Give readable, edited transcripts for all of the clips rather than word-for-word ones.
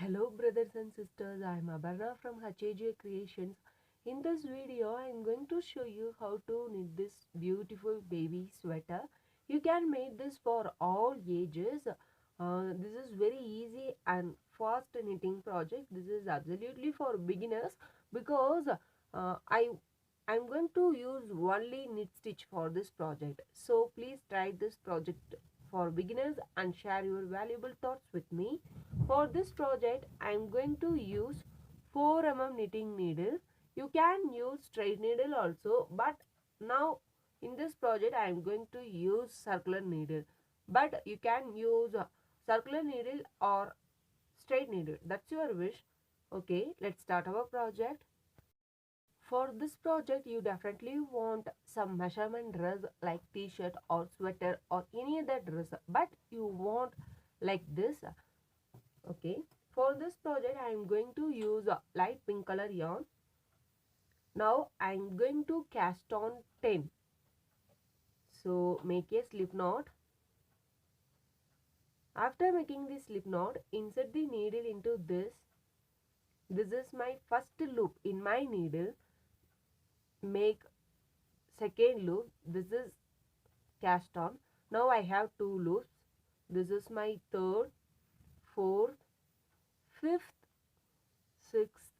Hello brothers and sisters, I am Abarna from HAJ Creations. In this video, I am going to show you how to knit this beautiful baby sweater. You can make this for all ages. This is very easy and fast knitting project. This is absolutely for beginners because I'm going to use only knit stitch for this project. So please try this project for beginners and share your valuable thoughts with me. For this project, I am going to use 4 knitting needle. You can use straight needle also, but now in this project I am going to use circular needle. But you can use circular needle or straight needle. That's your wish. Okay, let's start our project. For this project, you definitely want some measurement dress like t-shirt or sweater or any other dress, but you want like this. Okay, for this project I am going to use a light pink color yarn. Now I am going to cast on 10. So make a slip knot. After making the slip knot, insert the needle into this. This is my first loop in my needle. Make second loop. This is cast on. Now I have 2 loops. This is my third, fourth, fifth, sixth,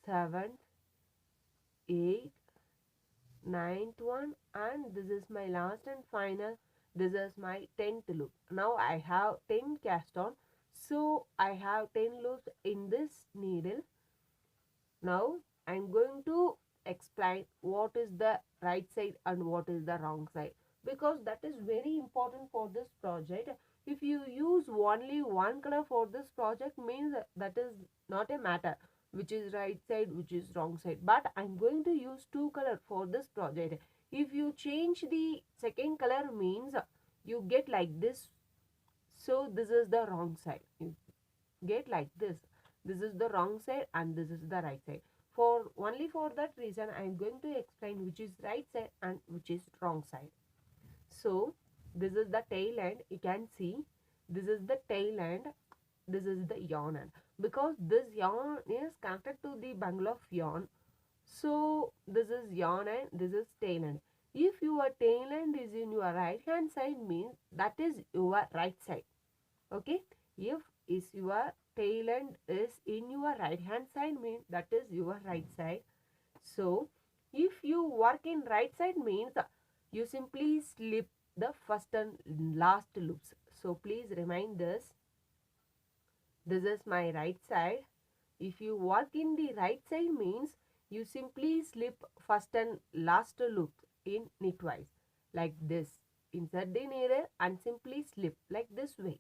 seventh, eighth, ninth one, and this is my last and final. This is my 10th loop. Now I have 10 cast on, so I have 10 loops in this needle. Now I'm going to explain what is the right side and what is the wrong side, because that is very important for this project. If you use only one color for this project, means that is not a matter which is right side, which is wrong side. But I'm going to use 2 color for this project. If you change the second color, means you get like this. So this is the wrong side. You get like this. This is the wrong side and this is the right side. For only for that reason, I am going to explain which is right side and which is wrong side. So this is the tail end. You can see this is the tail end. This is the yarn end. Because this yarn is connected to the bundle of yarn, so this is yarn end, this is tail end. If your tail end is in your right hand side, means that is your right side. Okay, if is your tail end is in your right hand side, means that is your right side. So if you work in right side, means you simply slip the first and last loops. So please remind this. This is my right side. If you work in the right side, means you simply slip first and last loop in knitwise like this. Insert the needle and simply slip like this way.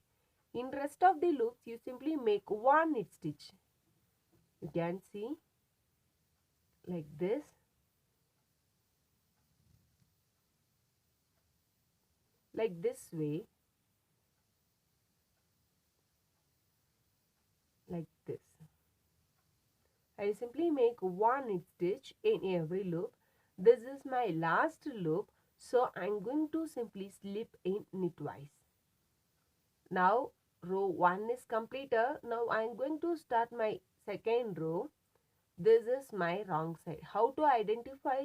In rest of the loops, you simply make one knit stitch. You can see like this. Like this way. Like this. I simply make one knit stitch in every loop. This is my last loop, so I'm going to simply slip in knitwise. Now row 1 is completed. Now I'm going to start my second row. This is my wrong side. How to identify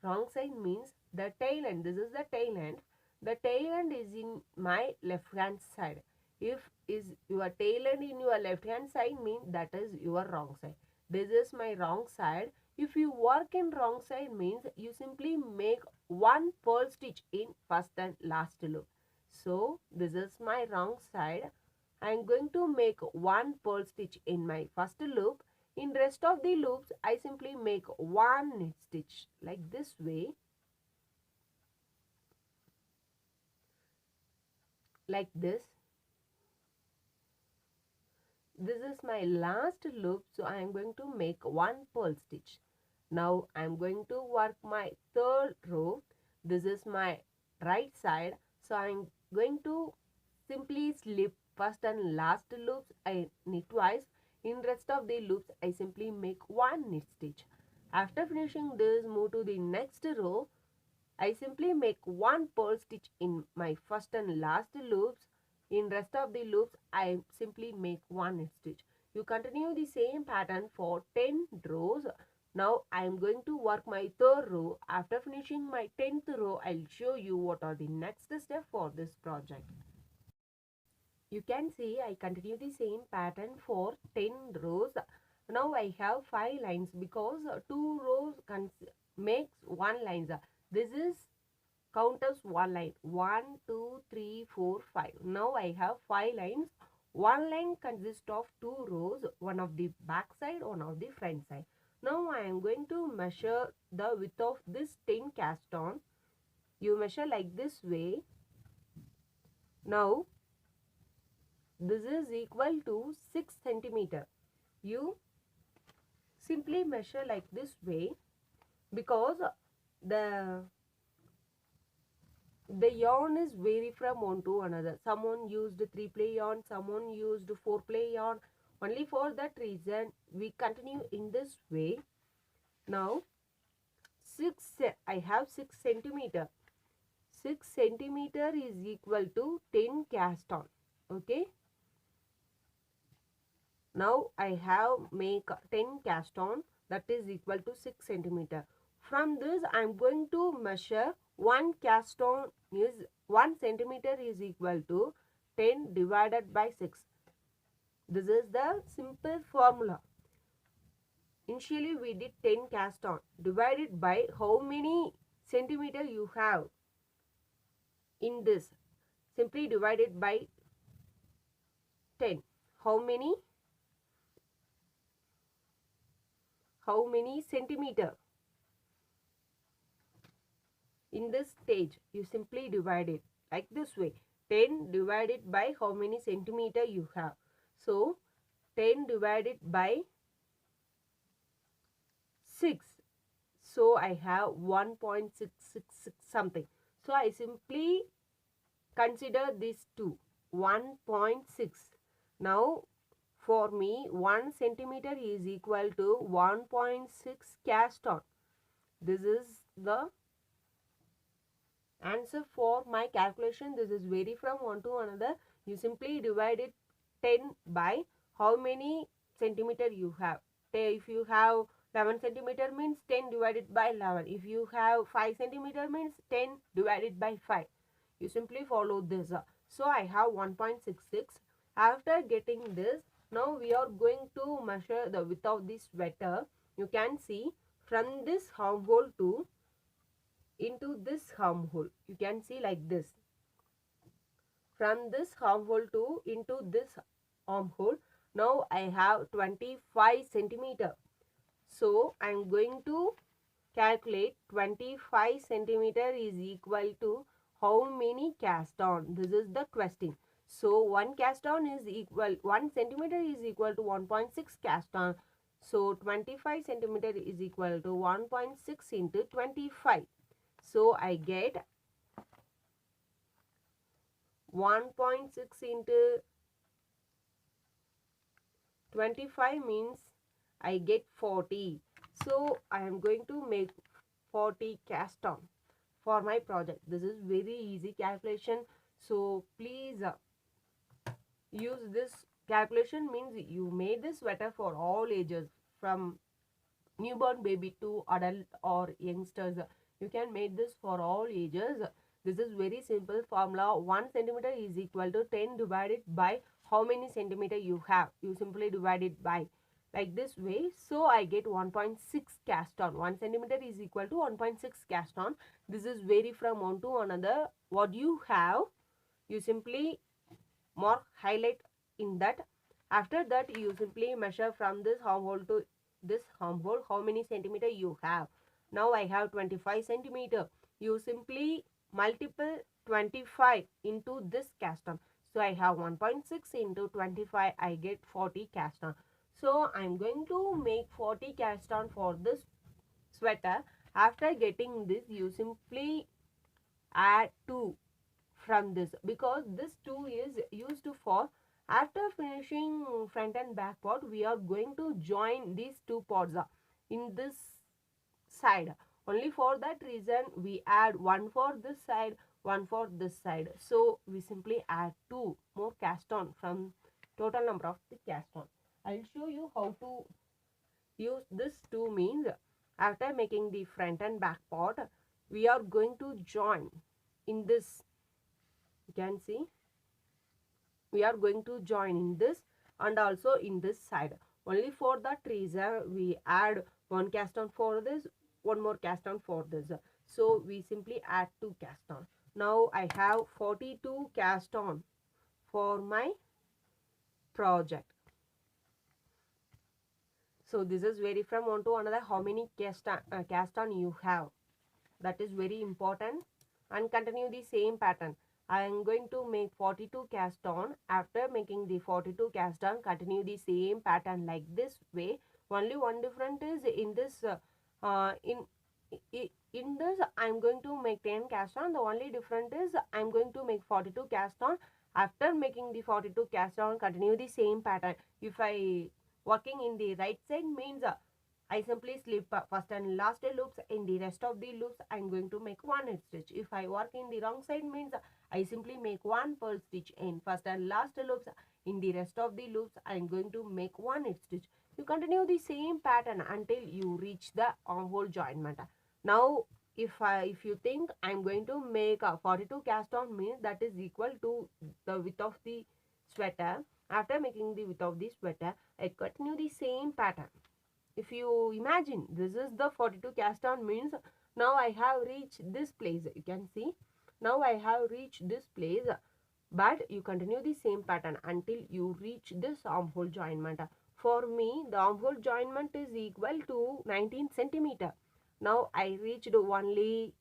wrong side means the tail end. This is the tail end. The tail end is in my left hand side. If is your tail end in your left hand side, means that is your wrong side. This is my wrong side. If you work in wrong side, means you simply make one purl stitch in first and last loop. So this is my wrong side. I am going to make one purl stitch in my first loop. In rest of the loops, I simply make one knit stitch like this way. Like this. This is my last loop, so I am going to make one purl stitch. Now I am going to work my third row. This is my right side, so I am going to simply slip first and last loops. I knit twice. In rest of the loops, I simply make one knit stitch. After finishing this, move to the next row. I simply make one purl stitch in my first and last loops. In rest of the loops, I simply make one knit stitch. You continue the same pattern for 10 rows. Now I am going to work my third row. After finishing my 10th row, I'll show you what are the next steps for this project. You can see I continue the same pattern for 10 rows. Now I have 5 lines because 2 rows makes 1 line. This is count as 1 line. 1, 2, 3, 4, 5. Now I have 5 lines. 1 line consists of 2 rows, one of the back side, one of the front side. Now I am going to measure the width of this 10 cast on. You measure like this way. Now this is equal to 6 centimeter. You simply measure like this way because the yarn is vary from one to another. Someone used 3-ply yarn, someone used 4-ply yarn. Only for that reason we continue in this way. Now I have 6 centimeter. 6 centimeter is equal to 10 cast on. Okay. Now I have make 10 cast on, that is equal to 6 centimeter. From this I am going to measure 1 cast on is 1 centimeter is equal to 10 divided by 6. This is the simple formula. Initially we did 10 cast on divided by how many centimeter you have in this. Simply divided by 10. How many centimeter? In this stage, you simply divide it like this way. 10 divided by how many centimeter you have. So, 10 divided by 6. So, I have 1.666 something. So, I simply consider these two. 1.6. Now, for me, 1 centimeter is equal to 1.6 cast on. This is the answer for my calculation. This is vary from one to another. You simply divide it 10 by how many centimeter you have. If you have 11 centimeter means 10 divided by 11. If you have 5 centimeter means 10 divided by 5. You simply follow this. So I have 1.66. After getting this, now we are going to measure the width of this sweater. You can see from this armhole to into this armhole. You can see like this. From this armhole to into this armhole. Now I have 25 centimeter. So I am going to calculate 25 centimeter is equal to how many cast on. This is the question. So 1 cast on is equal, 1 centimeter is equal to 1.6 cast on. So 25 centimeter is equal to 1.6 into 25. So I get 1.6 into 25 means I get 40. So I am going to make 40 cast on for my project. This is very easy calculation. So please use this calculation, means you made this sweater for all ages from newborn baby to adult or youngsters. You can make this for all ages. This is very simple formula. 1 centimeter is equal to 10 divided by how many centimeter you have. You simply divide it by like this way. So I get 1.6 cast on. 1 centimeter is equal to 1.6 cast on. This is vary from one to another. What you have, you simply mark, highlight in that. After that, you simply measure from this armhole to this armhole how many centimeter you have. Now I have 25 centimeter. You simply multiple 25 into this cast on. So I have 1.6 into 25. I get 40 cast on. So I am going to make 40 cast on for this sweater. After getting this, you simply add 2 from this, because this 2 is used for after finishing front and back part. We are going to join these two parts in this side. Only for that reason we add 1 for this side, 1 for this side. So we simply add 2 more cast on from total number of the cast on. I'll show you how to use this two means. After making the front and back part, we are going to join in this. You can see we are going to join in this and also in this side. Only for that reason we add one cast on for this, one more cast on for this. So we simply add two cast on. Now I have 42 cast on for my project. So this is vary from one to another how many cast on you have. That is very important. And continue the same pattern. I am going to make 42 cast on. After making the 42 cast on, continue the same pattern like this way. Only one difference is in this in this I am going to make 10 cast on. The only difference is I am going to make 42 cast on. After making the 42 cast on, continue the same pattern. If I working in the right side means I simply slip first and last loops. In the rest of the loops, I am going to make one knit stitch. If I work in the wrong side means I simply make one purl stitch in first and last loops. In the rest of the loops, I am going to make one knit stitch. You continue the same pattern until you reach the armhole joinment. Now, if you think I am going to make a 42 cast on means that is equal to the width of the sweater. After making the width of the sweater, I continue the same pattern. If you imagine this is the 42 cast on means now I have reached this place. You can see now I have reached this place, but you continue the same pattern until you reach this armhole joinment. For me the armhole joinment is equal to 19 centimeter. Now I reached only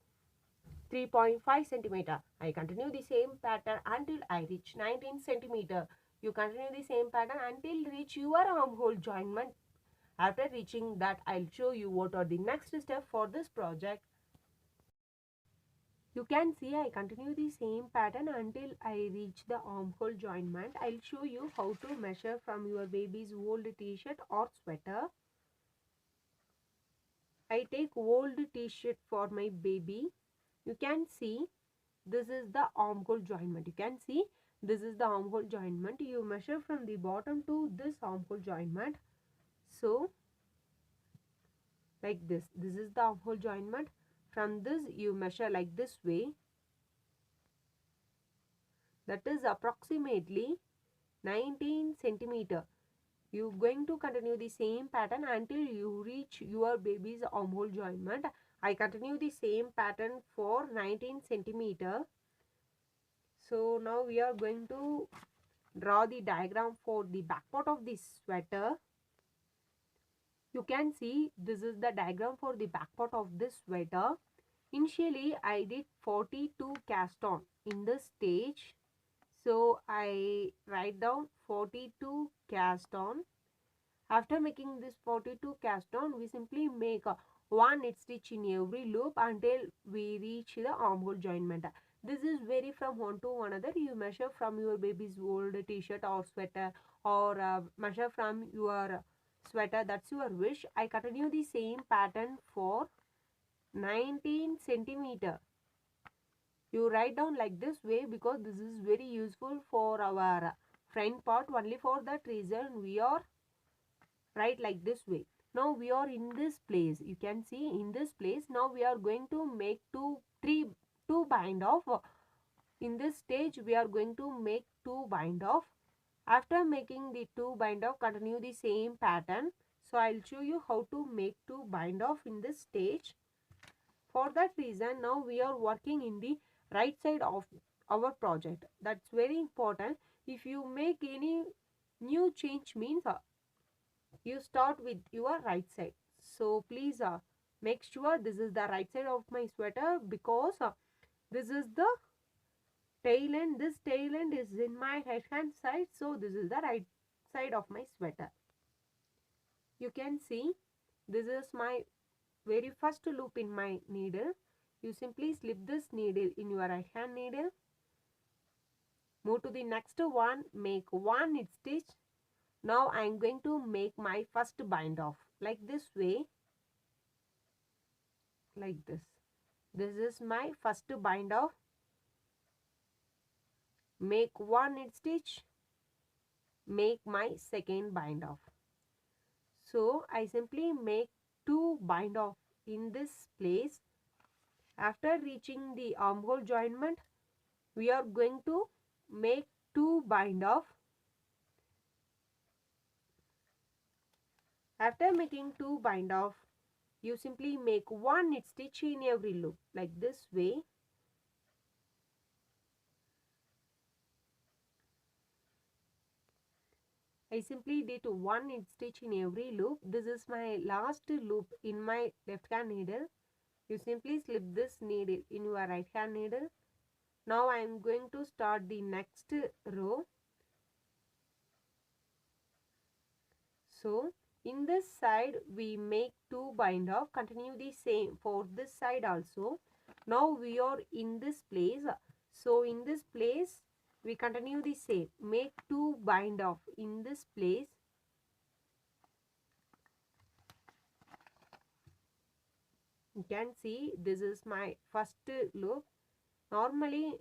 3.5 centimeter. I continue the same pattern until I reach 19 centimeter. You continue the same pattern until reach your armhole joinment. After reaching that, I'll show you what are the next step for this project. You can see I continue the same pattern until I reach the armhole joinment. I'll show you how to measure from your baby's old t-shirt or sweater. I take old t-shirt for my baby. You can see this is the armhole joinment. You can see this is the armhole joinment. You measure from the bottom to this armhole joinment. So like this is the armhole joinment. From this you measure like this way, that is approximately 19 centimeter. You going to continue the same pattern until you reach your baby's armhole joinment. I continue the same pattern for 19 centimeter. So now we are going to draw the diagram for the back part of this sweater. You can see this is the diagram for the back part of this sweater. Initially, I did 42 cast on in this stage. So, I write down 42 cast on. After making this 42 cast on, we simply make one knit stitch in every loop until we reach the armhole joinment. This is vary from one to another. You measure from your baby's old t-shirt or sweater, or measure from your sweater. That's your wish. I continue the same pattern for 19 centimeter. You write down like this way because this is very useful for our front part. Only for that reason we are write like this way. Now we are in this place. You can see in this place. Now we are going to make two bind off. In this stage we are going to make two bind off. After making the two bind off, continue the same pattern. So I'll show you how to make two bind off in this stage. For that reason, now we are working in the right side of our project. That's very important. If you make any new change means you start with your right side. So please make sure this is the right side of my sweater because this is the tail end. This tail end is in my right hand side. So this is the right side of my sweater. You can see this is my very first loop in my needle. You simply slip this needle in your right hand needle. Move to the next one, make one knit stitch. Now I am going to make my first bind off like this way, like this. This is my first bind off. Make one knit stitch, make my second bind off. So I simply make 2 bind off in this place. After reaching the armhole joinment, we are going to make 2 bind off. After making 2 bind off, you simply make 1 knit stitch in every loop like this way. I simply did 1 knit stitch in every loop. This is my last loop in my left hand needle. You simply slip this needle in your right hand needle. Now I am going to start the next row. So in this side we make 2 bind off. Continue the same for this side also. Now we are in this place. So in this place we continue the same. Make 2 bind off in this place. You can see this is my first loop. Normally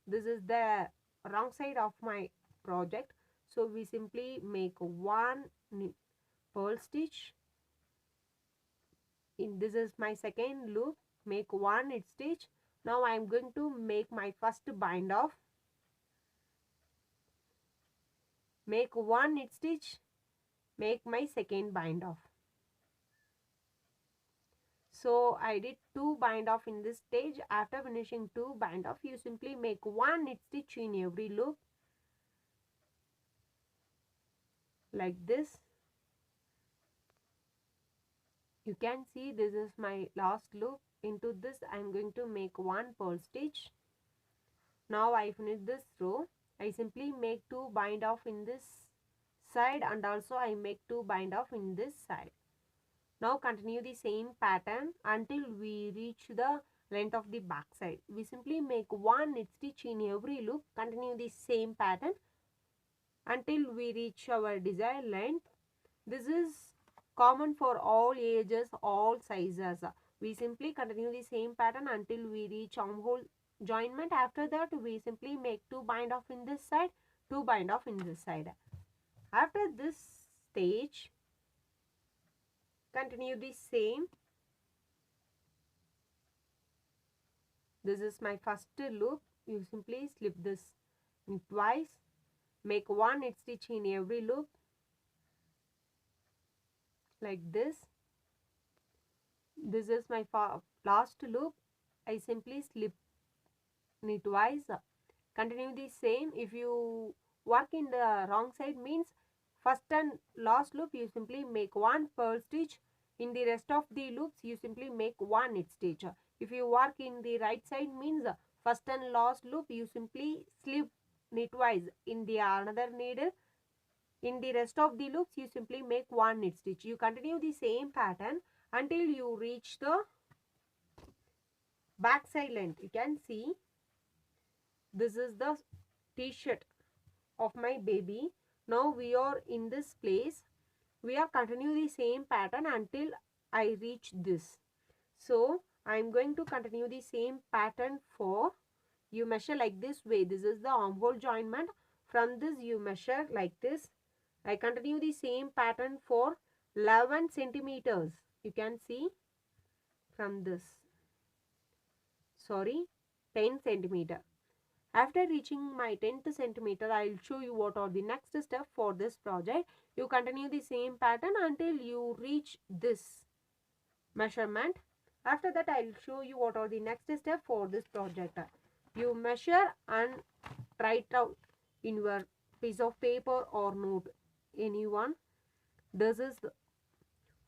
this is the wrong side of my project. So we simply make 1 purl stitch. This is my second loop. Make 1 knit stitch. Now I am going to make my first bind off. Make 1 knit stitch. Make my second bind off. So I did 2 bind off in this stage. After finishing 2 bind off, you simply make 1 knit stitch in every loop like this. You can see this is my last loop. Into this I am going to make 1 purl stitch. Now I finish this row. I simply make 2 bind off in this side and also I make 2 bind off in this side. Now continue the same pattern until we reach the length of the back side. We simply make 1 knit stitch in every loop. Continue the same pattern until we reach our desired length. This is common for all ages, all sizes. We simply continue the same pattern until we reach armhole joinment. After that we simply make 2 bind off in this side, 2 bind off in this side. After this stage, continue the same. This is my first loop. You simply slip this twice. Make 1 knit stitch in every loop like this. This is my last loop. I simply slip knitwise. Continue the same. If you work in the wrong side means first and last loop you simply make 1 purl stitch. In the rest of the loops you simply make 1 knit stitch. If you work in the right side means first and last loop you simply slip knitwise in the another needle. In the rest of the loops you simply make 1 knit stitch. You continue the same pattern until you reach the back side length. You can see this is the t-shirt of my baby. Now we are in this place. We are continue the same pattern until I reach this. So I am going to continue the same pattern for, you measure like this way. This is the armhole joinment. From this you measure like this. I continue the same pattern for 11 centimeters. You can see from this. Sorry, 10 centimeter. After reaching my 10th centimeter, I will show you what are the next step for this project. You continue the same pattern until you reach this measurement. After that, I will show you what are the next step for this project. You measure and write out in your piece of paper or note, anyone. This is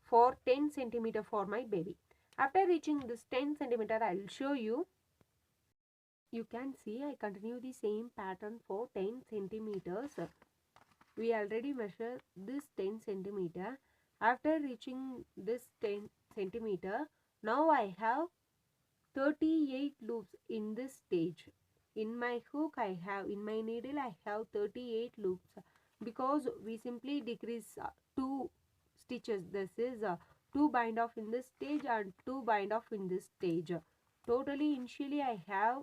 for 10 centimeter for my baby. After reaching this 10 centimeter, I will show you. You can see I continue the same pattern for 10 centimeters. We already measured this 10 centimeter. After reaching this 10 centimeter, now I have 38 loops in this stage. In my hook in my needle I have 38 loops because we simply decrease 2 stitches. This is 2 bind off in this stage and 2 bind off in this stage. Totally initially I have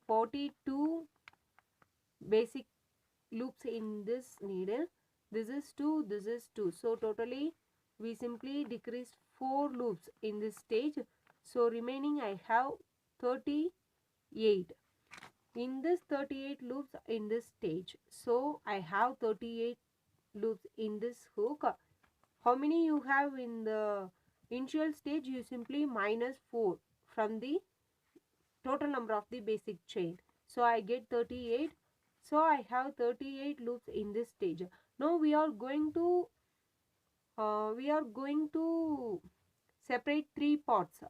42 basic loops in this needle. this is 2, this is 2. So totally we simply decreased 4 loops in this stage. So remaining I have 38. In this 38 loops in this stage, so I have 38 loops in this hook. How many you have in the initial stage? You simply minus 4 from the total number of the basic chain. So I get 38. So I have 38 loops in this stage. Now we are going to separate 3 parts.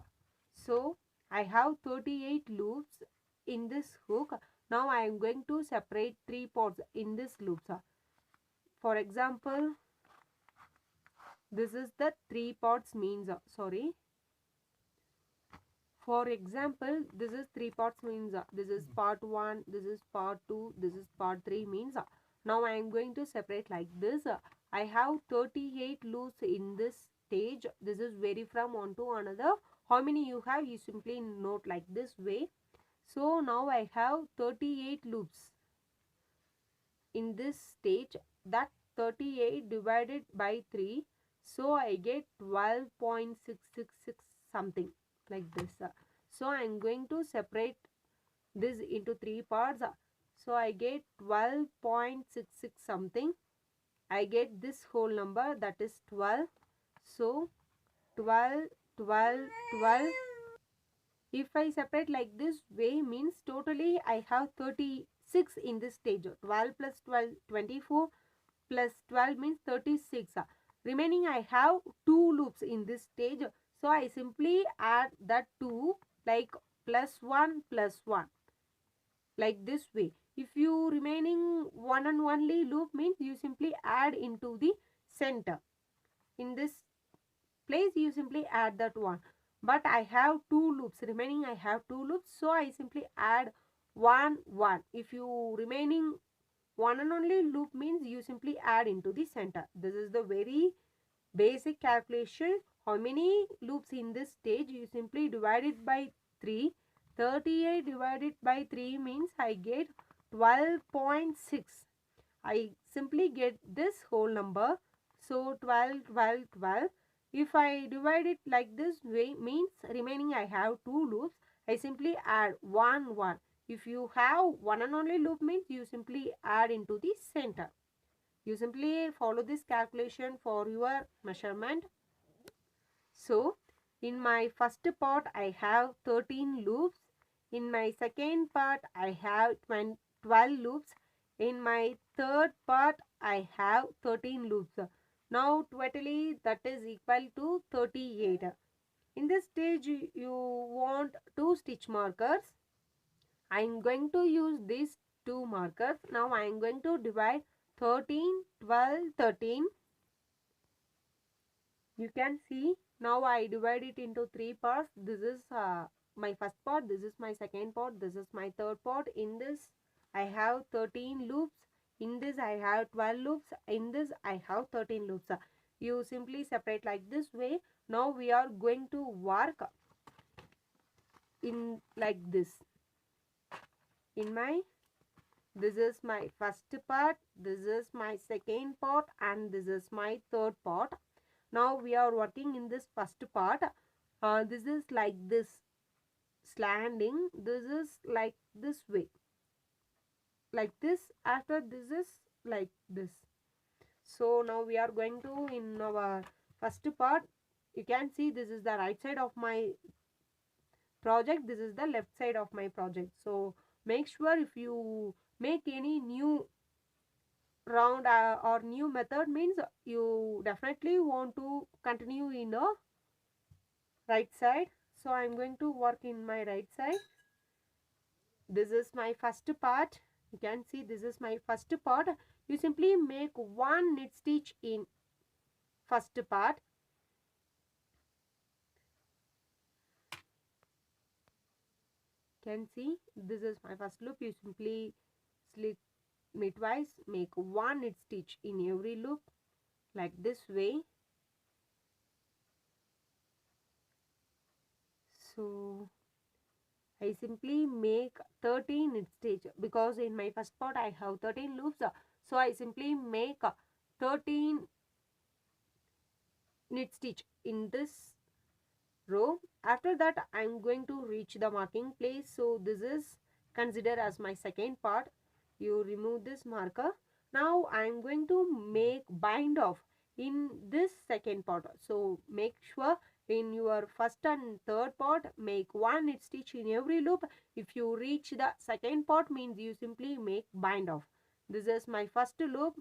So I have 38 loops in this hook. Now I am going to separate 3 parts in this loops. For example, this is the 3 parts means, sorry. For example, this is 3 parts means, this is part 1, this is part 2, this is part 3 means. Now I am going to separate like this. I have 38 loops in this stage. This is vary from one to another. How many you have? You simply note like this way. So now I have 38 loops in this stage. That 38 divided by 3. So I get 12.666 something like this. So I am going to separate this into 3 parts. So I get 12.66 something. I get this whole number, that is 12. So 12, 12, 12. If I separate like this way means totally I have 36 in this stage. 12 plus 12, 24 plus 12 means 36. Remaining I have 2 loops in this stage. So I simply add that 2 like plus 1 plus 1 like this way. If you remaining one and only loop means you simply add into the center. In this place you simply add that one. But I have 2 loops. Remaining I have 2 loops. So I simply add 1, 1. If you remaining one and only loop means you simply add into the center. This is the very basic calculation. How many loops in this stage? You simply divide it by 3. 38 divided by 3 means I get 12.6. I simply get this whole number. So 12, 12, 12. If I divide it like this way means remaining I have 2 loops. I simply add 1, 1. If you have one and only loop means you simply add into the center. You simply follow this calculation for your measurement. So in my first part I have 13 loops. In my second part I have 12 loops. In my third part I have 13 loops. Now totally that is equal to 38. In this stage you want 2 stitch markers. I am going to use these 2 markers. Now I am going to divide 13, 12, 13. You can see now I divide it into 3 parts. This is my first part, this is my second part, this is my third part. In this I have 13 loops. In this I have 12 loops. In this I have 13 loops. You simply separate like this way. Now we are going to work in like this. In my This is my first part, this is my second part, and this is my third part. Now we are working in this first part. This is like this slanting. This is like this way. Like this. After this is like this. So now we are going to in our first part. You can see this is the right side of my project. This is the left side of my project. So make sure if you make any new round or new method means you definitely want to continue in the right side. So I'm going to work in my right side. This is my first part. You can see this is my first part. You simply make one knit stitch in first part. You can see this is my first loop. You simply slip knitwise, make one knit stitch in every loop like this way. So I simply make 13 knit stitch because in my first part I have 13 loops. So I simply make 13 knit stitch in this row. After that I'm going to reach the marking place, so this is considered as my second part. You remove this marker. Now I'm going to make bind off in this second part, so make sure in your first and third part make one knit stitch in every loop. If you reach the second part means you simply make bind off. This is my first loop.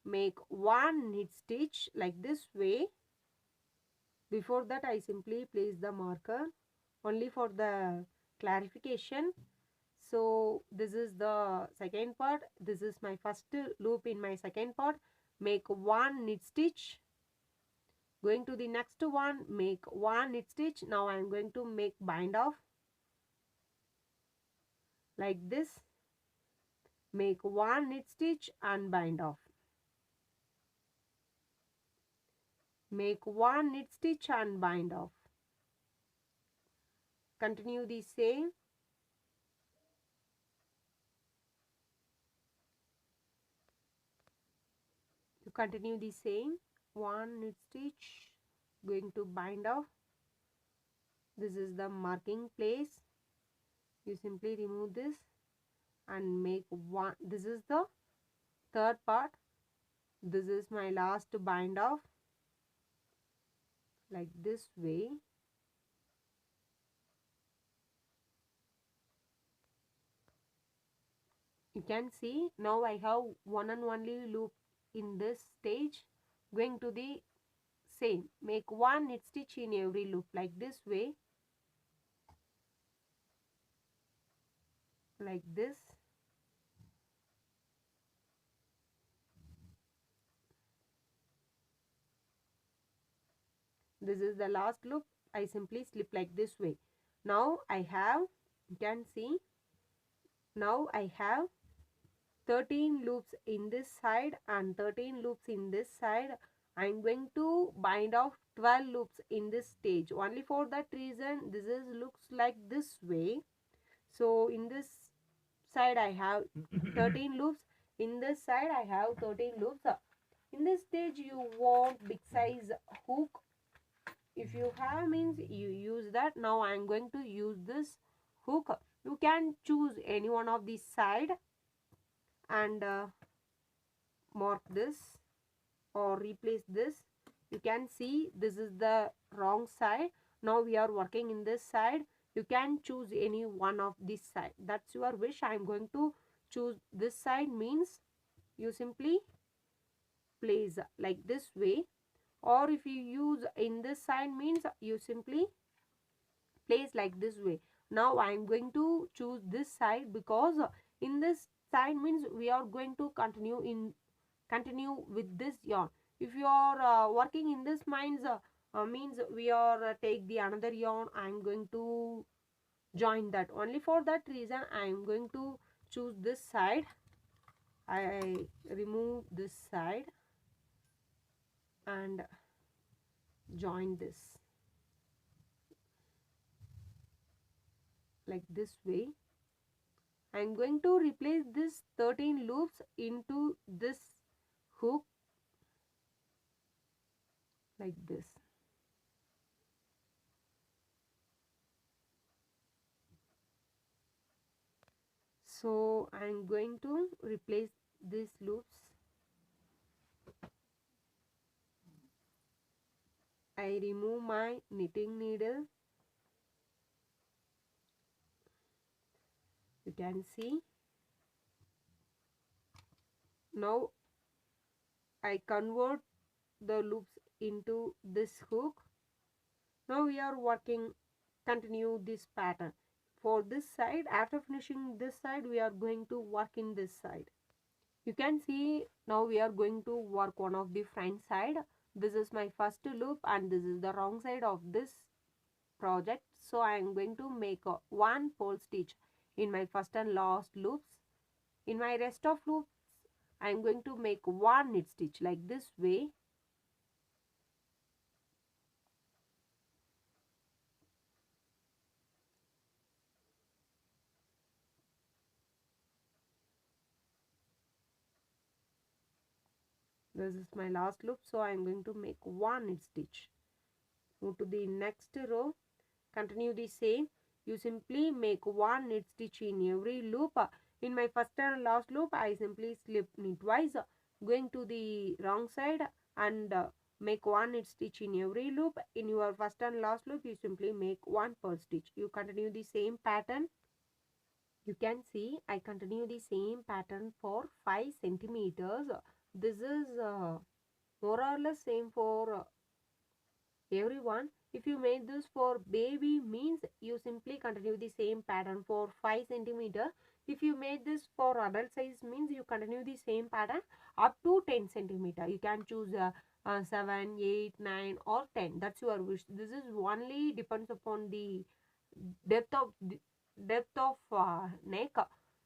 Make one knit stitch like this way. Before that I simply place the marker only for the clarification. So this is the second part. This is my first loop in my second part. Make one knit stitch. Going to the next one, make one knit stitch. Now I am going to make bind off like this. Make one knit stitch and bind off. Make one knit stitch and bind off. Continue the same. You continue the same. One knit stitch, going to bind off. This is the marking place. You simply remove this and make one. This is the third part. This is my last bind off like this way. You can see now I have one and only loop in this stage. Going to the same, make one knit stitch in every loop like this way, like this. This is the last loop. I simply slip like this way. Now I have, you can see, now I have 13 loops in this side and 13 loops in this side. I'm going to bind off 12 loops in this stage. Only for that reason this is looks like this way. So in this side I have 13 loops. In this side I have 13 loops. In this stage you want big size hook. If you have means you use that. Now I am going to use this hook. You can choose any one of these side and mark this or replace this. You can see this is the wrong side. Now we are working in this side. You can choose any one of this side. That's your wish. I am going to choose this side means you simply place like this way, or if you use in this side means you simply place like this way. Now I am going to choose this side because in this side means we are going to continue with this yarn. If you are working in this means we are take the another yarn. I am going to join that. Only for that reason I am going to choose this side. I remove this side and join this like this way. I am going to replace this 13 loops into this hook like this. So I am going to replace these loops. I remove my knitting needle. You can see. Now I convert the loops into this hook. Now we are working, continue this pattern. For this side, after finishing this side, we are going to work in this side. You can see now we are going to work one of the front side. This is my first loop and this is the wrong side of this project. So I am going to make one pole stitch in my first and last loops. In my rest of loops, I am going to make one knit stitch like this way. This is my last loop, so I am going to make one knit stitch. Move to the next row, continue the same. You simply make one knit stitch in every loop. In my first and last loop, I simply slip knitwise, going to the wrong side and make one knit stitch in every loop. In your first and last loop, you simply make one purl stitch. You continue the same pattern. You can see I continue the same pattern for 5 centimeters. This is more or less same for everyone. If you made this for baby means you simply continue the same pattern for 5 centimeter. If you made this for adult size means you continue the same pattern up to 10 centimeter. You can choose 7, 8, 9 or 10. That's your wish. This is only depends upon the depth of neck.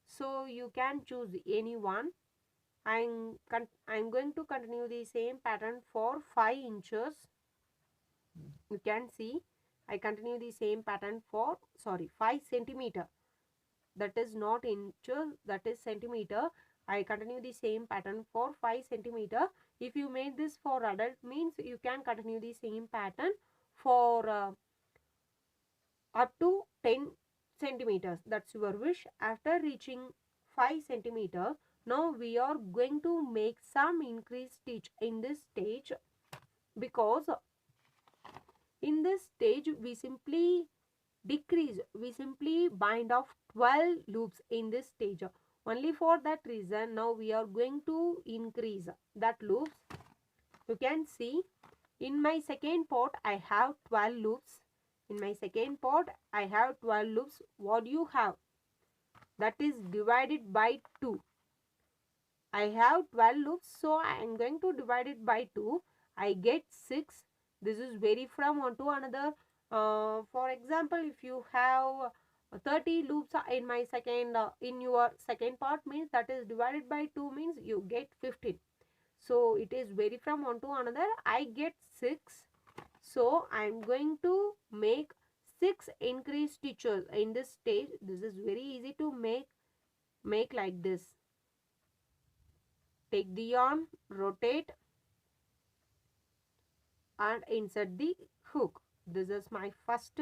So you can choose any one. I'm going to continue the same pattern for 5 inches. You can see I continue the same pattern for 5 centimeter. That is not inches, that is centimeter. I continue the same pattern for 5 centimeter. If you made this for adult means you can continue the same pattern for up to 10 centimeters. That's your wish. After reaching 5 centimeter, now we are going to make some increase stitch in this stage, because in this stage we simply bind off 12 loops in this stage. Only for that reason now we are going to increase that loops. You can see in my second part I have 12 loops. In my second part I have 12 loops. What you have, that is divided by 2. I have 12 loops, so I am going to divide it by 2. I get 6. This is vary from one to another. For example, if you have 30 loops in my second in your second part means that is divided by 2 means you get 15. So it is vary from one to another. I get 6. So I am going to make 6 increase stitches in this stage. This is very easy to make like this. Take the yarn, rotate and insert the hook. This is my first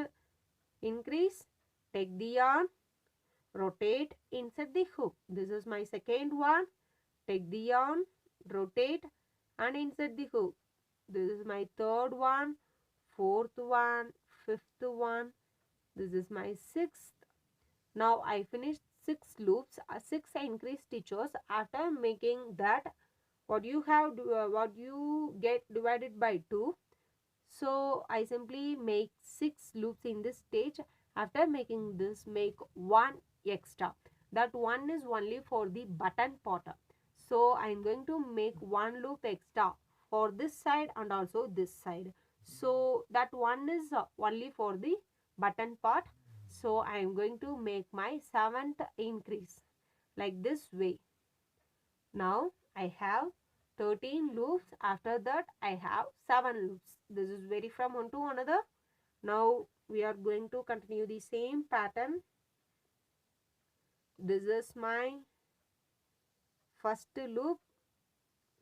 increase. Take the yarn, rotate, insert the hook. This is my second one. Take the yarn, rotate and insert the hook. This is my third one, fourth one, fifth one. This is my sixth. Now I finished 6 loops, 6 increase stitches. After making that, what you get divided by 2. So I simply make 6 loops in this stage. After making this, make 1 extra. That one is only for the button part. So I am going to make 1 loop extra for this side and also this side. So that one is only for the button part. So I am going to make my 7th increase like this way. Now I have 13 loops. After that I have 7 loops. This is vary from one to another. Now we are going to continue the same pattern. This is my first loop.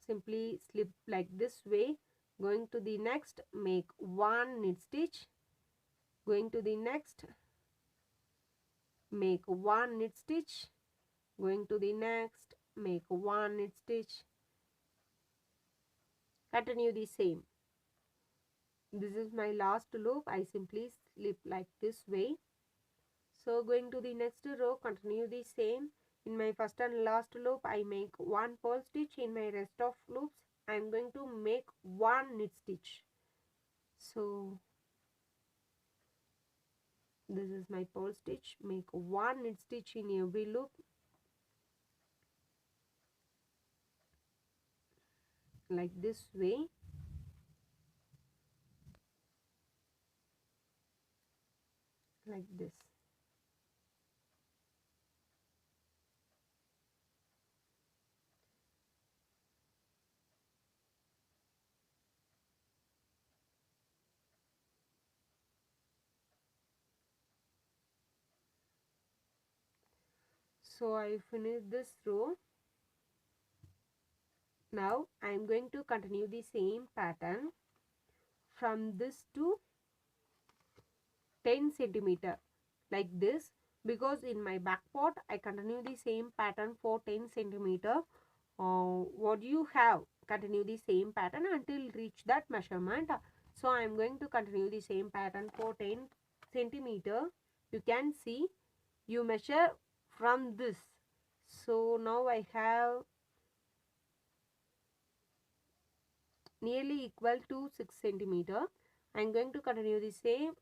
Simply slip like this way. Going to the next, make 1 knit stitch. Going to the next, make 1 knit stitch. Going to the next, make 1 knit stitch. Continue the same. This is my last loop. I simply slip like this way. So going to the next row, continue the same. In my first and last loop, I make 1 purl stitch. In my rest of loops, I am going to make 1 knit stitch. So this is my purl stitch. Make 1 knit stitch in every loop. Like this way. Like this. So I finish this row. Now I am going to continue the same pattern from this to 10 centimeter like this, because in my back part I continue the same pattern for 10 centimeter. What you have, continue the same pattern until reach that measurement. So I am going to continue the same pattern for 10 centimeter. You can see, you measure from this. So now I have nearly equal to 6 centimeter. I am going to continue the same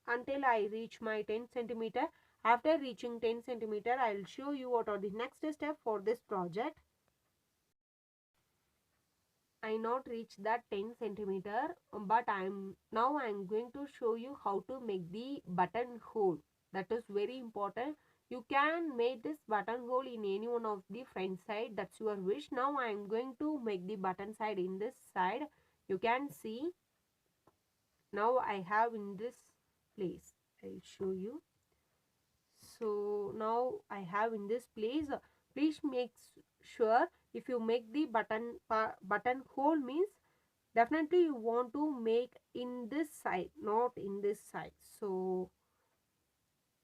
until I reach my 10 centimeter. After reaching 10 centimeter, I will show you what are the next step for this project. I not reach that 10 centimeter, but I'm going to show you how to make the button hole. That is very important. You can make this button hole in any one of the front side, that's your wish. Now I'm going to make the button side in this side. You can see, now I have in this place. I'll show you. So now I have in this place. Please make sure, if you make the button hole means definitely you want to make in this side, not in this side. So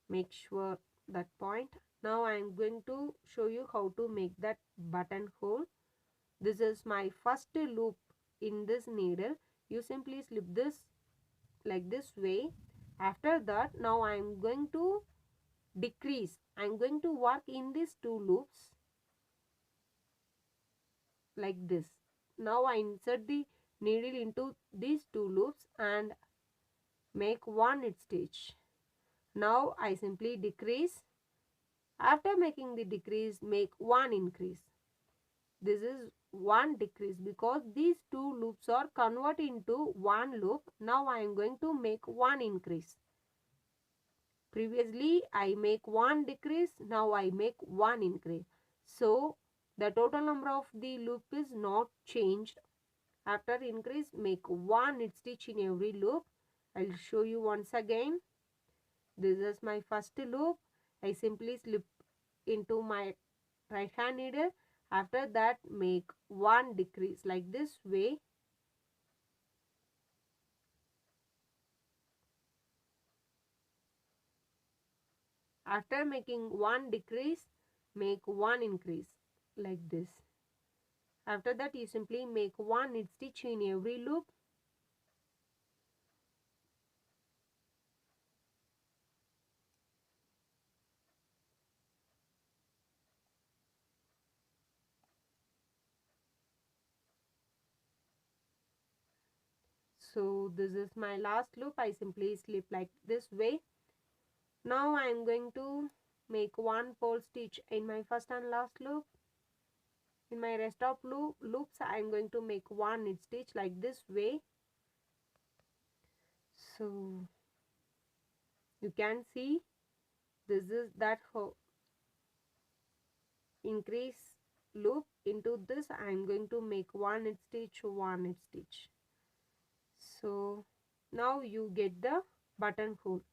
make sure that point. Now I am going to show you how to make that button hole. This is my first loop in this needle. You simply slip this like this way. After that, now I am going to decrease. I am going to work in these two loops like this. Now I insert the needle into these two loops and make one knit stitch. Now I simply decrease. After making the decrease, make one increase. This is one decrease because these two loops are converted into one loop. Now I am going to make one increase. Previously I make one decrease, now I make one increase. So the total number of the loop is not changed. After increase, make one knit stitch in every loop. I'll show you once again. This is my first loop. I simply slip into my right hand needle. After that, make one decrease like this way. After making one decrease, make one increase like this. After that, you simply make one knit stitch in every loop. So this is my last loop. I simply slip like this way. Now I am going to make one purl stitch in my first and last loop. In my rest of loops, I am going to make one knit stitch like this way. So you can see, this is that increase loop. Into this I am going to make one knit stitch, one knit stitch. So now you get the button hole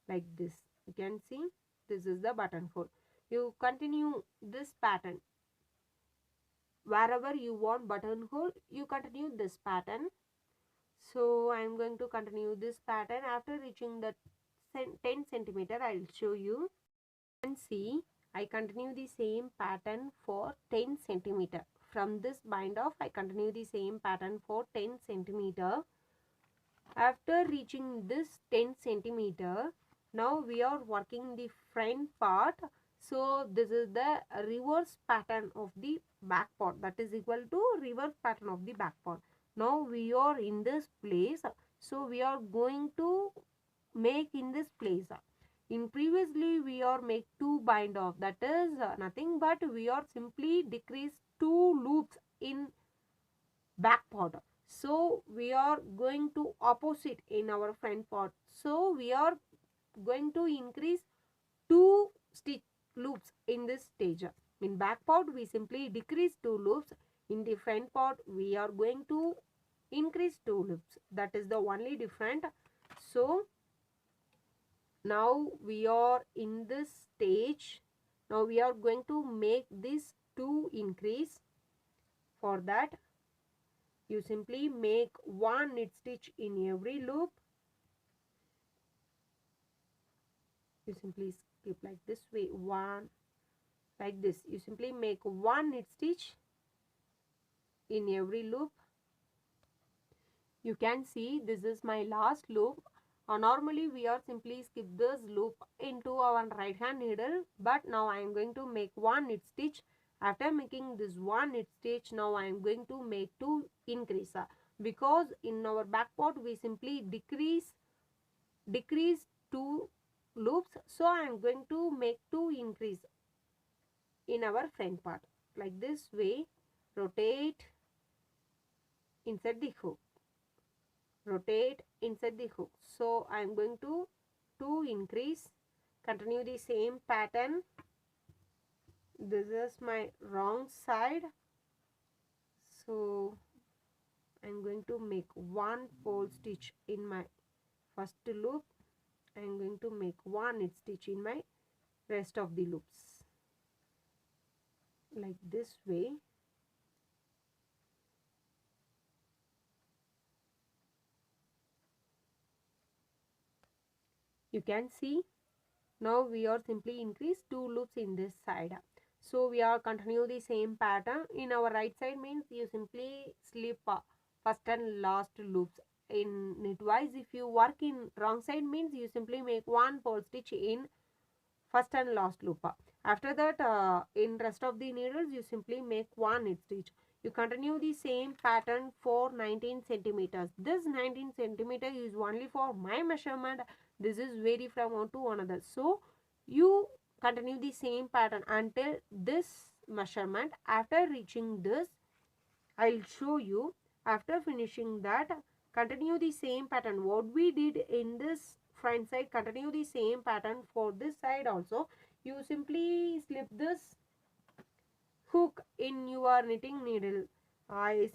like this. You can see, this is the button hole. You continue this pattern. Wherever you want buttonhole, you continue this pattern. So I am going to continue this pattern. After reaching the 10 centimeter, I will show you. And see, I continue the same pattern for 10 centimeter. From this bind off, I continue the same pattern for 10 centimeter. After reaching this 10 centimeter, now we are working the front part. So this is the reverse pattern of the back part, that is equal to reverse pattern of the back part. Now we are in this place, so we are going to make in this place. In previously we are make two bind off, that is nothing but we are simply decrease two loops in back part. So we are going to opposite in our front part. So we are going to increase two stitch loops in this stage. In back part we simply decrease two loops. In the front part we are going to increase two loops. That is the only different. So now we are in this stage. Now we are going to make this two increase. For that, you simply make one knit stitch in every loop. You simply skip like this way, one, like this. You simply make one knit stitch in every loop. You can see this is my last loop. Normally we are simply skip this loop into our right hand needle, but now I am going to make one knit stitch. After making this one knit stitch, now I am going to make two increase, because in our back part we simply decrease two loops, so I am going to make two increase in our front part. Like this way, rotate, insert the hook, rotate, insert the hook. So I am going to two increase, continue the same pattern. This is my wrong side, so I am going to make one pole stitch in my first loop. I am going to make one knit stitch in my rest of the loops, like this way. You can see now we are simply increase two loops in this side. So we are continue the same pattern. In our right side means you simply slip first and last loops in knitwise. If you work in wrong side means you simply make one pole stitch in first and last loop. After that, in rest of the needles you simply make one knit stitch. You continue the same pattern for 19 centimeters. This 19 centimeter is only for my measurement. This is vary from one to another. So you continue the same pattern until this measurement. After reaching this, I'll show you. After finishing that, continue the same pattern. What we did in this front side, continue the same pattern for this side also. You simply slip this hook in your knitting needle. I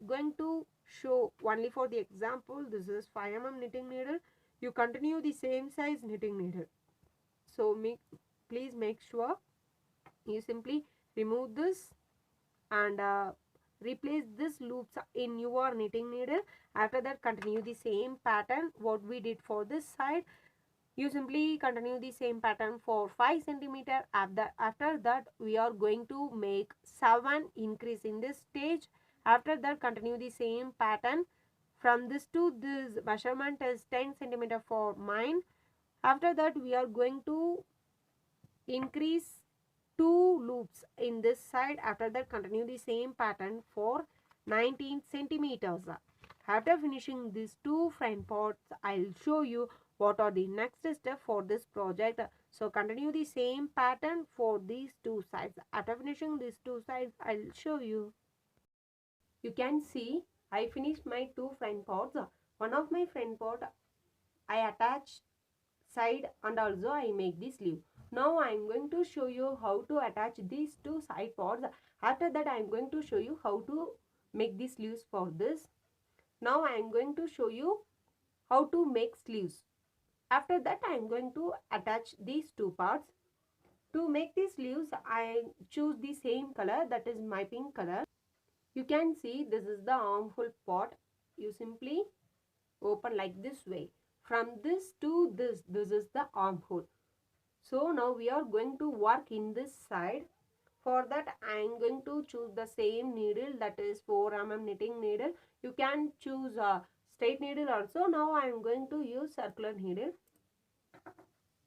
going to show only for the example. This is 5 mm knitting needle. You continue the same size knitting needle. So please make sure you simply remove this and replace this loops in your knitting needle. After that, continue the same pattern what we did for this side. You simply continue the same pattern for 5 centimeter. After that, we are going to make 7 increase in this stage. After that, continue the same pattern. From this to this measurement is 10 centimeter for mine. After that, we are going to increase two loops in this side. After that, continue the same pattern for 19 centimeters. After finishing these two front parts, I'll show you what are the next step for this project. So continue the same pattern for these two sides. After finishing these two sides, I'll show you. You can see I finished my two front parts. One of my front part I attach side and also I make the sleeve. Now I am going to show you how to attach these two side parts. After that, I am going to show you how to make the sleeves for this. Now I am going to show you how to make sleeves. After that, I am going to attach these two parts. To make the sleeves, I choose the same color, that is my pink color. You can see this is the armhole part. You simply open like this way. From this to this is the armhole. So now we are going to work in this side. For that, I am going to choose the same needle, that is 4 mm knitting needle. You can choose a straight needle also. Now I am going to use circular needle.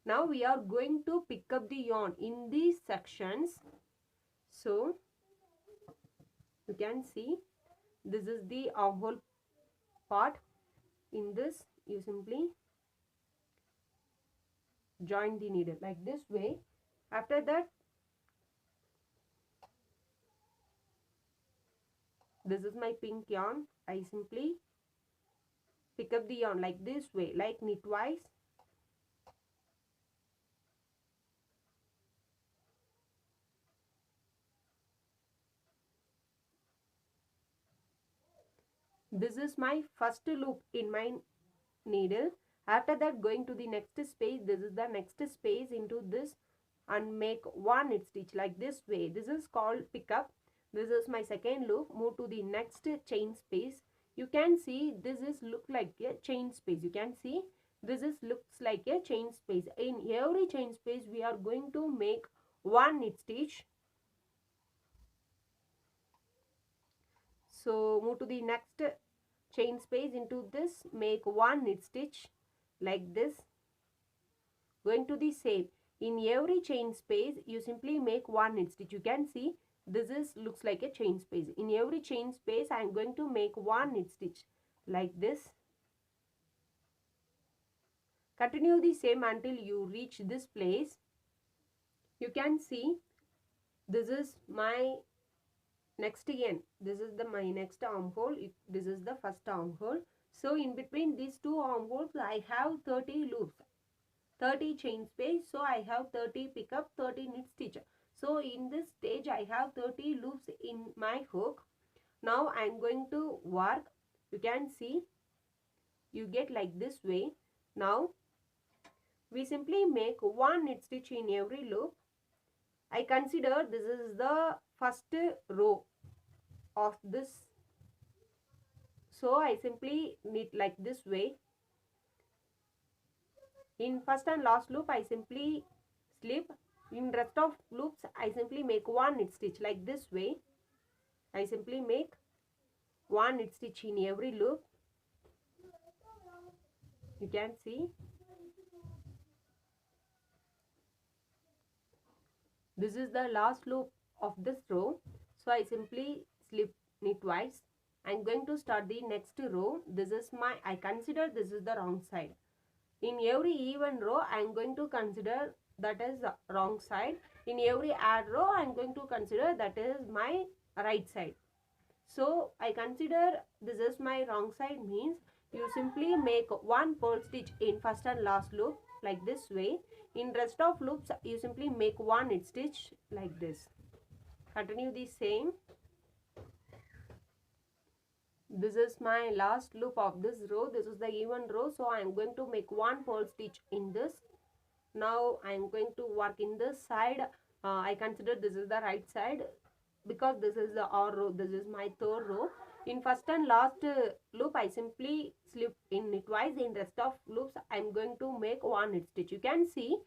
Now we are going to pick up the yarn in these sections. So you can see this is the armhole part. In this, you simply join the needle like this way. After that, this is my pink yarn. I simply pick up the yarn like this way, like knitwise. This is my first loop in my needle. After that, going to the next space, this is the next space into this and make one knit stitch like this way. This is called pick up. This is my second loop. Move to the next chain space. You can see this is look like a chain space. You can see this is looks like a chain space. In every chain space we are going to make one knit stitch. So move to the next chain space. Into this make one knit stitch like this. Going to the same, in every chain space you simply make one knit stitch. You can see this is looks like a chain space. In every chain space I am going to make one knit stitch like this. Continue the same until you reach this place. You can see this is my next end. This is my next armhole. This is the first armhole. So in between these two armholes I have 30 loops, 30 chain space. So I have 30 pickup, 30 knit stitch. So in this stage I have 30 loops in my hook. Now I am going to work. You can see you get like this way. Now we simply make one knit stitch in every loop. I consider this is the first row of this. So I simply knit like this way. In first and last loop I simply slip. In rest of loops I simply make one knit stitch like this way. I simply make one knit stitch in every loop. You can see this is the last loop of this row. So I simply slip knit twice. I am going to start the next row. This is my, I consider this is the wrong side. In every even row I am going to consider that is the wrong side. In every odd row I am going to consider that is my right side. So I consider this is my wrong side means you simply make one purl stitch in first and last loop like this way. In rest of loops you simply make one knit stitch like this. Continue the same. This is my last loop of this row. This is the even row. So I am going to make one purl stitch in this. Now I am going to work in this side. I consider this is the right side because this is the R row. This is my third row. In first and last loop I simply slip in knitwise. In rest of loops I am going to make one knit stitch. You can see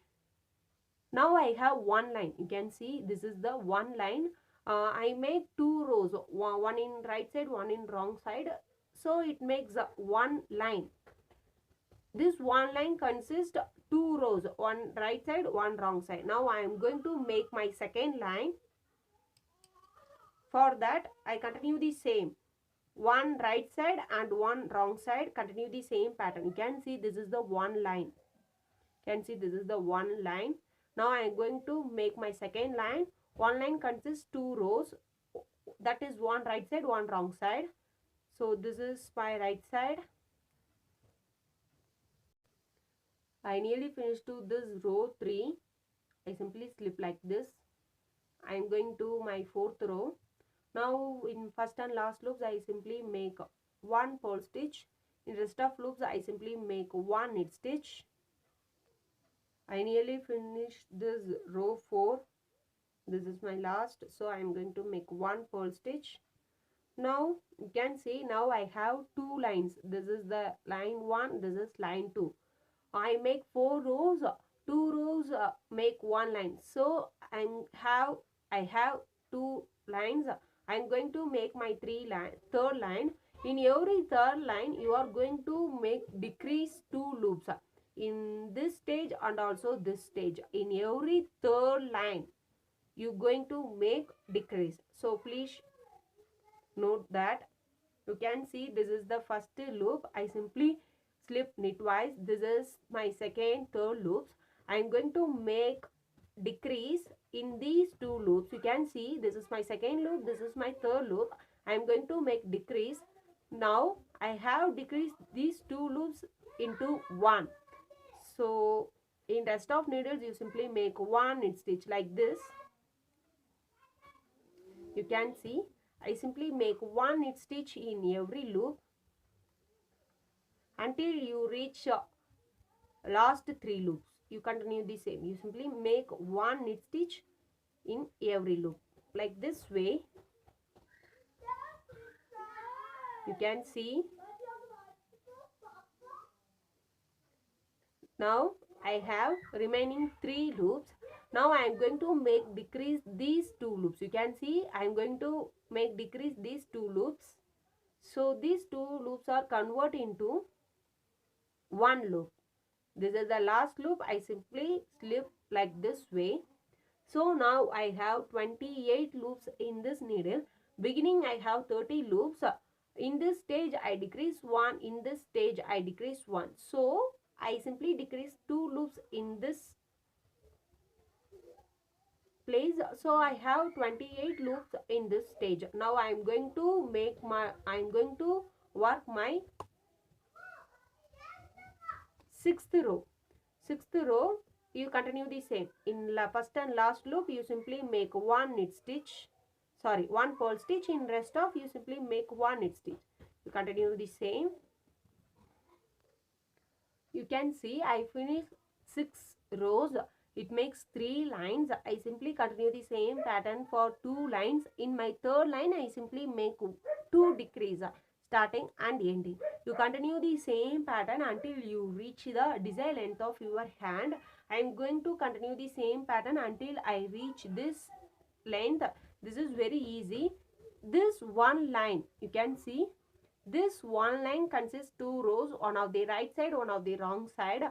now I have one line. You can see this is the one line. I make two rows, one in right side, one in wrong side. So it makes one line. This one line consists two rows, one right side, one wrong side. Now I am going to make my second line. For that I continue the same. One right side and one wrong side, continue the same pattern. You can see this is the one line. You can see this is the one line. Now I am going to make my second line. One line consists two rows. That is one right side, one wrong side. So this is my right side. I nearly finished to this row 3. I simply slip like this. I am going to my fourth row. Now in first and last loops I simply make one purl stitch. In rest of loops I simply make one knit stitch. I nearly finished this row 4. This is my last. So I am going to make one purl stitch. Now you can see now I have two lines. This is the line 1. This is line 2. I make 4 rows. 2 rows make one line. So I have 2 lines. I am going to make my third line. In every third line you are going to make decrease 2 loops. In this stage and also this stage. In every third line you are going to make decrease. So please note that. You can see this is the first loop. I simply slip knitwise. This is my second, third loops. I am going to make decrease in these 2 loops. You can see this is my second loop. This is my third loop. I am going to make decrease. Now I have decreased these 2 loops into 1. So in rest of needles you simply make one knit stitch like this. You can see I simply make one knit stitch in every loop until you reach last 3 loops. You continue the same. You simply make one knit stitch in every loop like this way. You can see. Now I have remaining 3 loops. Now I am going to make decrease these 2 loops. You can see I am going to make decrease these 2 loops. So these 2 loops are converted into 1 loop. This is the last loop. I simply slip like this way. So now I have 28 loops in this needle. Beginning I have 30 loops. In this stage I decrease 1. In this stage I decrease 1. So I simply decrease 2 loops in this place. So I have 28 loops in this stage. Now I am going to work my 6th row. 6th row, you continue the same. In first and last loop, you simply make 1 knit stitch. Sorry, 1 purl stitch. In rest of, you simply make 1 knit stitch. You continue the same. You can see I finished 6 rows. It makes 3 lines. I simply continue the same pattern for 2 lines. In my third line, I simply make 2 decrease starting and ending. You continue the same pattern until you reach the desired length of your hand. I am going to continue the same pattern until I reach this length. This is very easy. This one line, you can see, this one line consists 2 rows, one of the right side, one of the wrong side.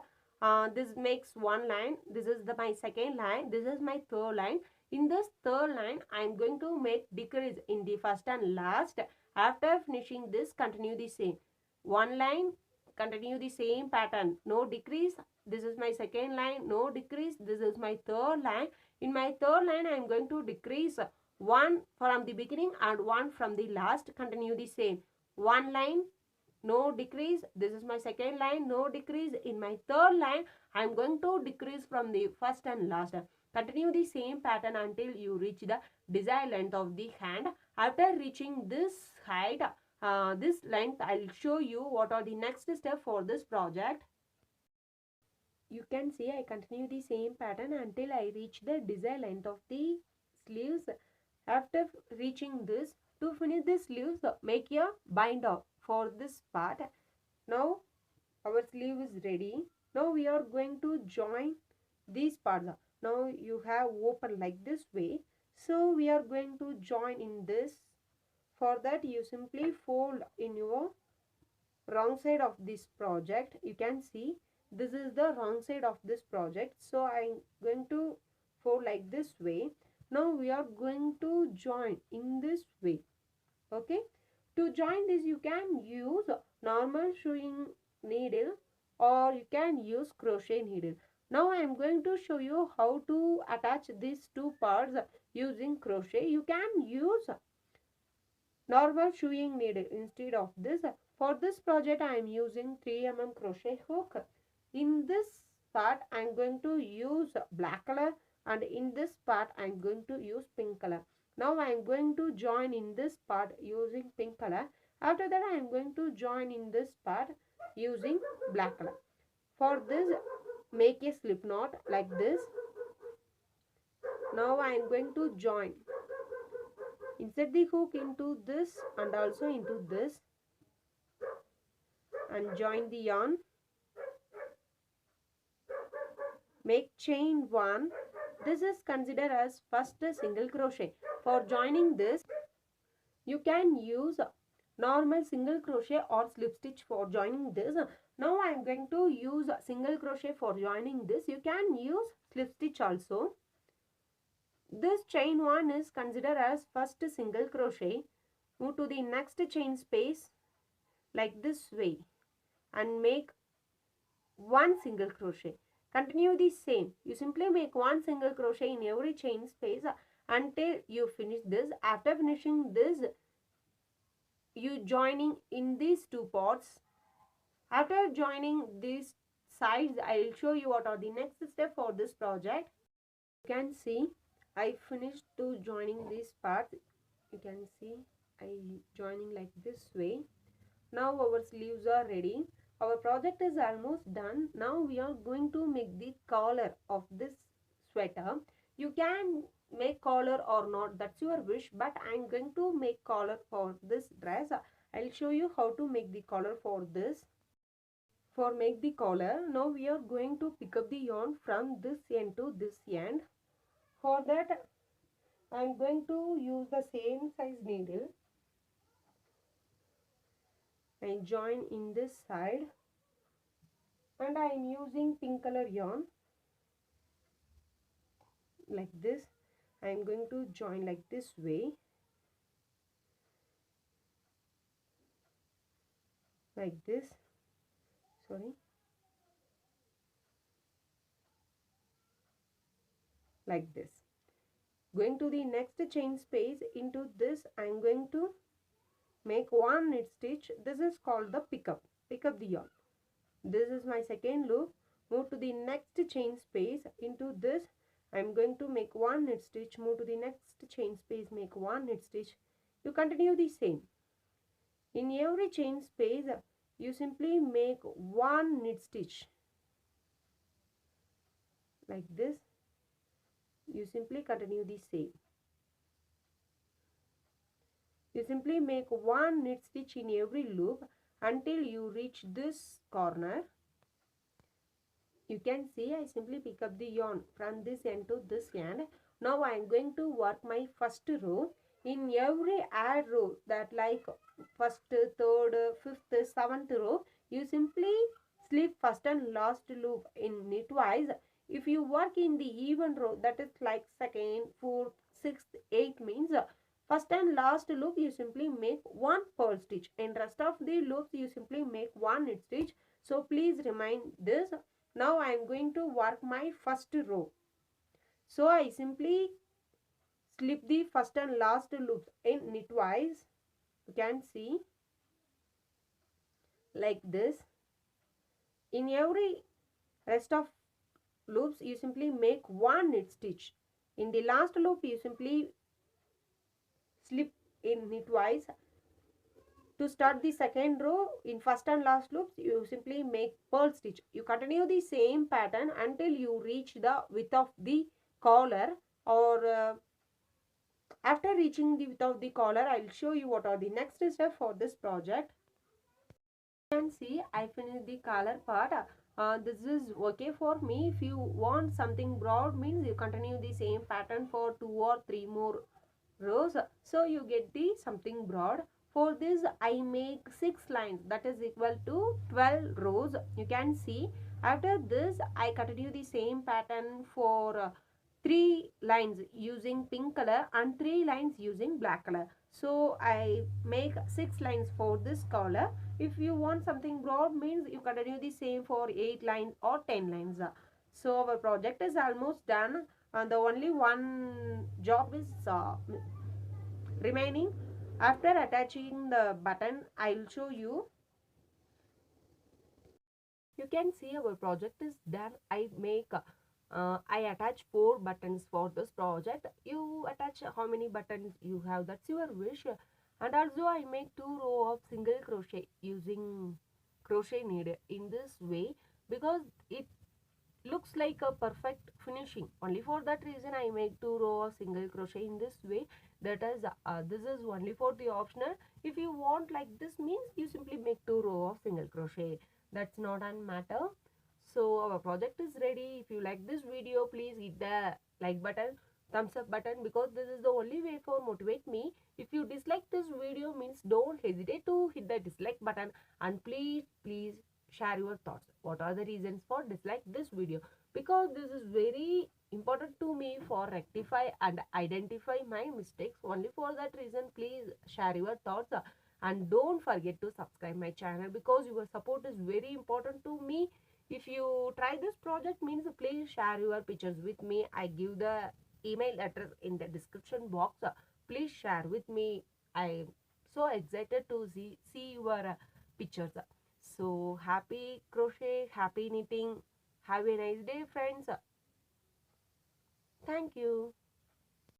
This makes one line. This is my second line. This is my third line. In this third line, I am going to make decrease in the first and last. After finishing this, continue the same. One line, continue the same pattern. No decrease. This is my second line. No decrease. This is my third line. In my third line, I am going to decrease 1 from the beginning and 1 from the last. Continue the same. One line, no decrease. This is my second line, no decrease. In my third line, I am going to decrease from the first and last. Continue the same pattern until you reach the desired length of the hand. After reaching this height, this length, I will show you what are the next step for this project. You can see I continue the same pattern until I reach the desired length of the sleeves. After reaching this, to finish the sleeves, make a binder for this part. Now our sleeve is ready. Now we are going to join these parts. Now you have open like this way. So we are going to join in this. For that you simply fold in your wrong side of this project. You can see this is the wrong side of this project. So I am going to fold like this way. Now we are going to join in this way. Okay, to join this you can use normal sewing needle or you can use crochet needle. Now I am going to show you how to attach these two parts using crochet. You can use normal sewing needle instead of this. For this project I am using 3mm crochet hook. In this part I am going to use black color and in this part I am going to use pink color. Now I am going to join in this part using pink color. After that I am going to join in this part using black color. For this, make a slip knot like this. Now I am going to join. Insert the hook into this and also into this and join the yarn. Make chain 1. This is considered as first single crochet. For joining this, you can use normal single crochet or slip stitch for joining this. Now I am going to use single crochet for joining this. You can use slip stitch also. This chain 1 is considered as first single crochet. Move to the next chain space like this way and make 1 single crochet. Continue the same. You simply make 1 single crochet in every chain space until you finish this. After finishing this, you joining in these two parts. After joining these sides, I will show you what are the next step for this project. You can see I finished to joining this part. You can see I joining like this way. Now our sleeves are ready. Our project is almost done. Now we are going to make the collar of this sweater. You can make collar or not, that's your wish, but I am going to make collar for this dress. I'll show you how to make the collar for this. For make the collar, now we are going to pick up the yarn from this end to this end. For that, I am going to use the same size needle and join in this side, and I am using pink color yarn like this. I am going to join like this way, like this, sorry, like this. Going to the next chain space, into this I am going to make one knit stitch. This is called the pick up the yarn. This is my second loop. Move to the next chain space, into this I am going to make one knit stitch. Move to the next chain space, make one knit stitch. You continue the same. In every chain space you simply make one knit stitch like this. You simply continue the same. You simply make one knit stitch in every loop until you reach this corner. You can see I simply pick up the yarn from this end to this end. Now I am going to work my first row. In every add row, that like first, third, fifth, seventh row, you simply slip first and last loop in knitwise. If you work in the even row, that is like second, fourth, sixth, eighth, means first and last loop you simply make one purl stitch, and rest of the loops you simply make one knit stitch. So please remind this. Now I am going to work my first row. So I simply slip the first and last loops in knitwise. You can see like this. In every rest of loops you simply make one knit stitch. In the last loop you simply slip in knitwise. To start the second row, in first and last loops you simply make purl stitch. You continue the same pattern until you reach the width of the collar, or after reaching the width of the collar, I will show you what are the next steps for this project. You can see I finished the collar part. This is okay for me. If you want something broad, means you continue the same pattern for 2 or 3 more rows, so you get the something broad. For this I make 6 lines, that is equal to 12 rows. You can see after this I continue the same pattern for 3 lines using pink color and 3 lines using black color. So I make 6 lines for this color. If you want something broad, means you continue the same for 8 lines or 10 lines. So our project is almost done, and the only one job is remaining. After attaching the button, I'll show you. You can see our project is done. I attach 4 buttons for this project. You attach how many buttons you have, that's your wish. And also I make 2 rows of single crochet using crochet needle in this way, because it looks like a perfect finishing. Only for that reason I make 2 rows of single crochet in this way. That is this is only for the optional. If you want like this, means you simply make 2 rows of single crochet. That's not a matter. So our project is ready. If you like this video, please hit the like button, thumbs up button, because this is the only way for motivate me. If you dislike this video, means don't hesitate to hit the dislike button, and please share your thoughts. What are the reasons for dislike this video? Because this is very important to me for rectify and identify my mistakes. Only for that reason, please share your thoughts, and don't forget to subscribe my channel, because your support is very important to me. If you try this project, means please share your pictures with me. I give the email address in the description box. Please share with me. I am so excited to see your pictures. So happy crochet, happy knitting. Have a nice day, friends. Thank you.